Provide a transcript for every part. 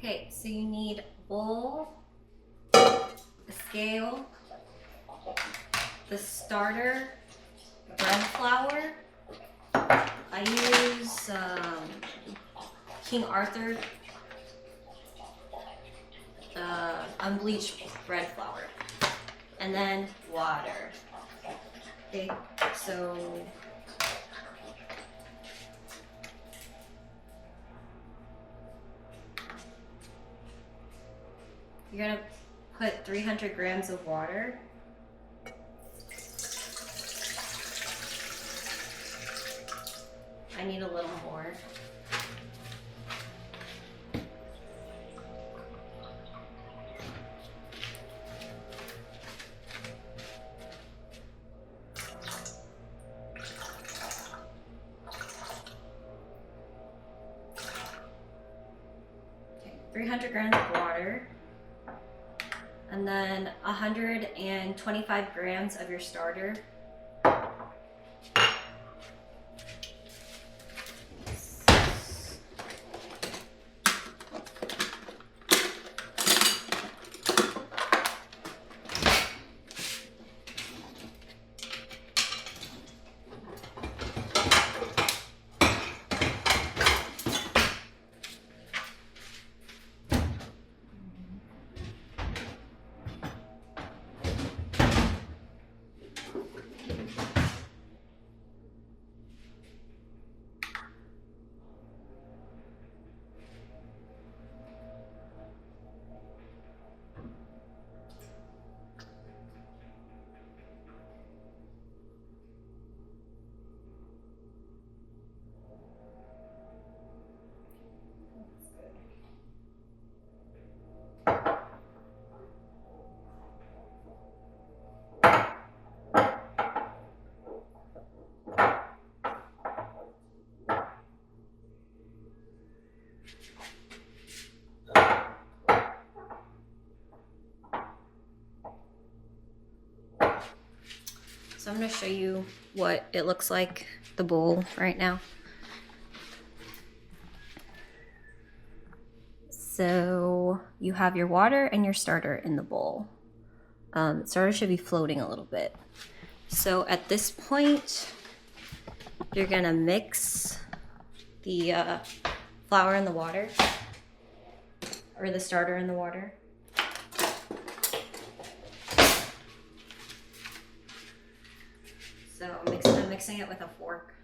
Okay, so you need a bowl, a scale, the starter, bread flour. I use King Arthur unbleached bread flour, and then water. Okay, so you're gonna put 300 grams of water. I need a little more. Okay, 300 grams of water. And then 125 grams of your starter. So I'm going to show you what it looks like, the bowl right now. So you have your water and your starter in the bowl. The starter should be floating a little bit. So at this point, you're going to mix the flour in the water, or the starter in the water. So I'm mixing it with a fork.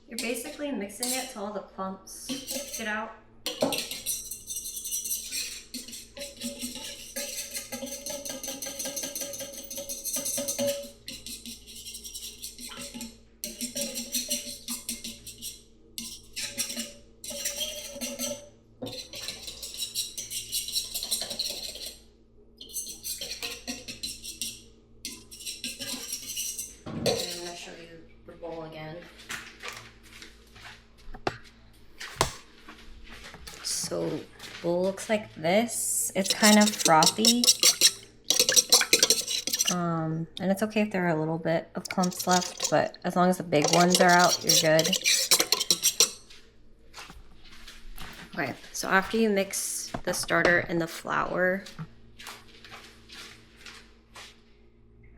You're basically mixing it till all the clumps get out. And I'm going to show you the bowl again. So bowl looks like this. It's kind of frothy. And it's okay if there are a little bit of clumps left, but as long as the big ones are out, you're good. Okay, so after you mix the starter and the flour,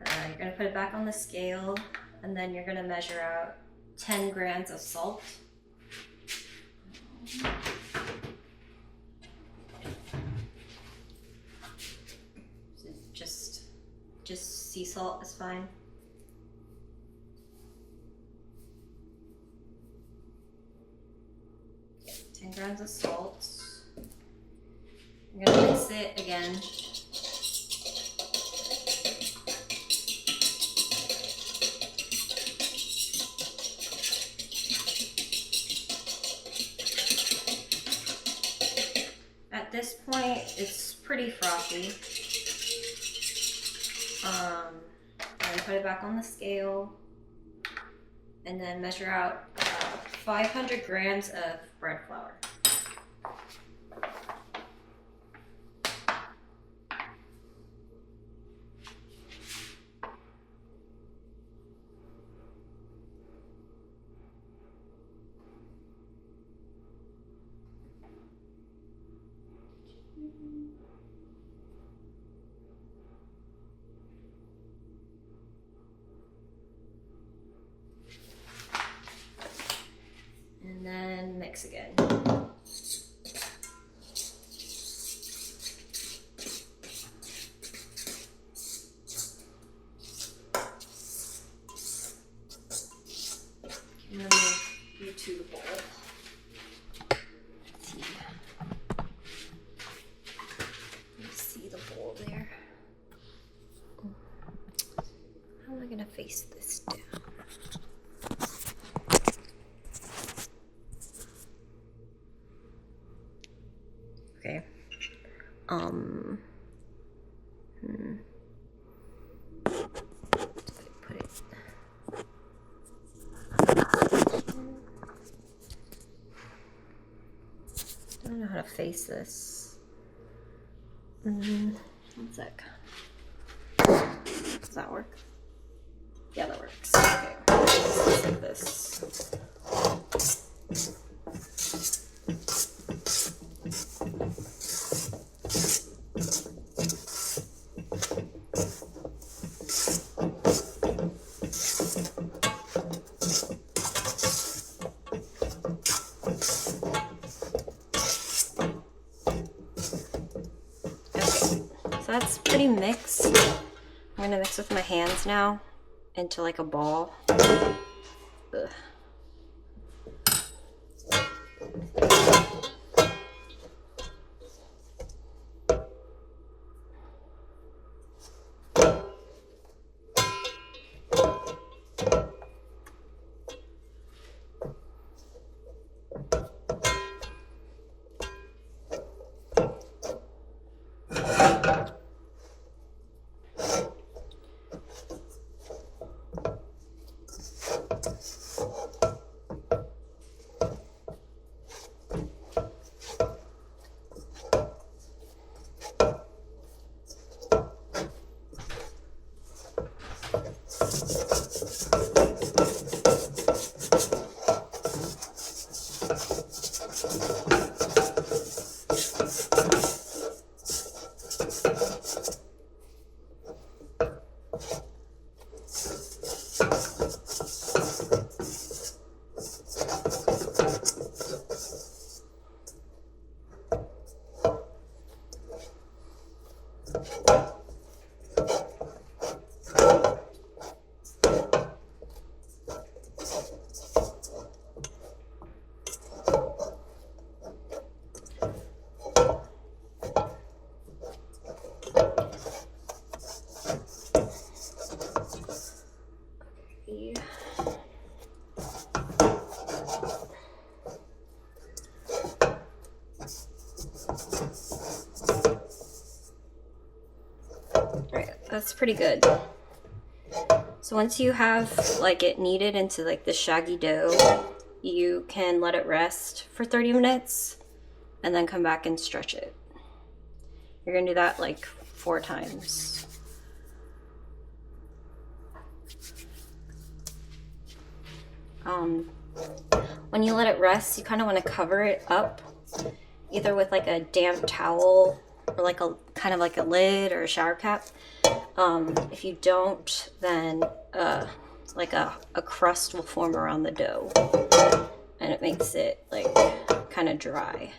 you're gonna put it back on the scale. And then you're gonna measure out 10 grams of salt. Just sea salt is fine. Yeah, 10 grams of salt. I'm gonna mix it again. At this point, it's pretty frothy. And put it back on the scale, and then measure out 500 grams of bread flour. And then mix again. And then move you to the bowl. See the bowl there. How am I gonna face this down? Okay. Put it. I don't know how to face this. One sec. Does that work? Yeah, that works. Okay. Just like this. That's pretty mixed. I'm gonna mix with my hands now into like a ball. Ugh. That's pretty good. So once you have like it kneaded into like the shaggy dough, you can let it rest for 30 minutes and then come back and stretch it. You're gonna do that like 4 times. When you let it rest, you kind of want to cover it up either with like a damp towel or like a kind of like a lid or a shower cap. If you don't, then like a crust will form around the dough, and it makes it like kind of dry.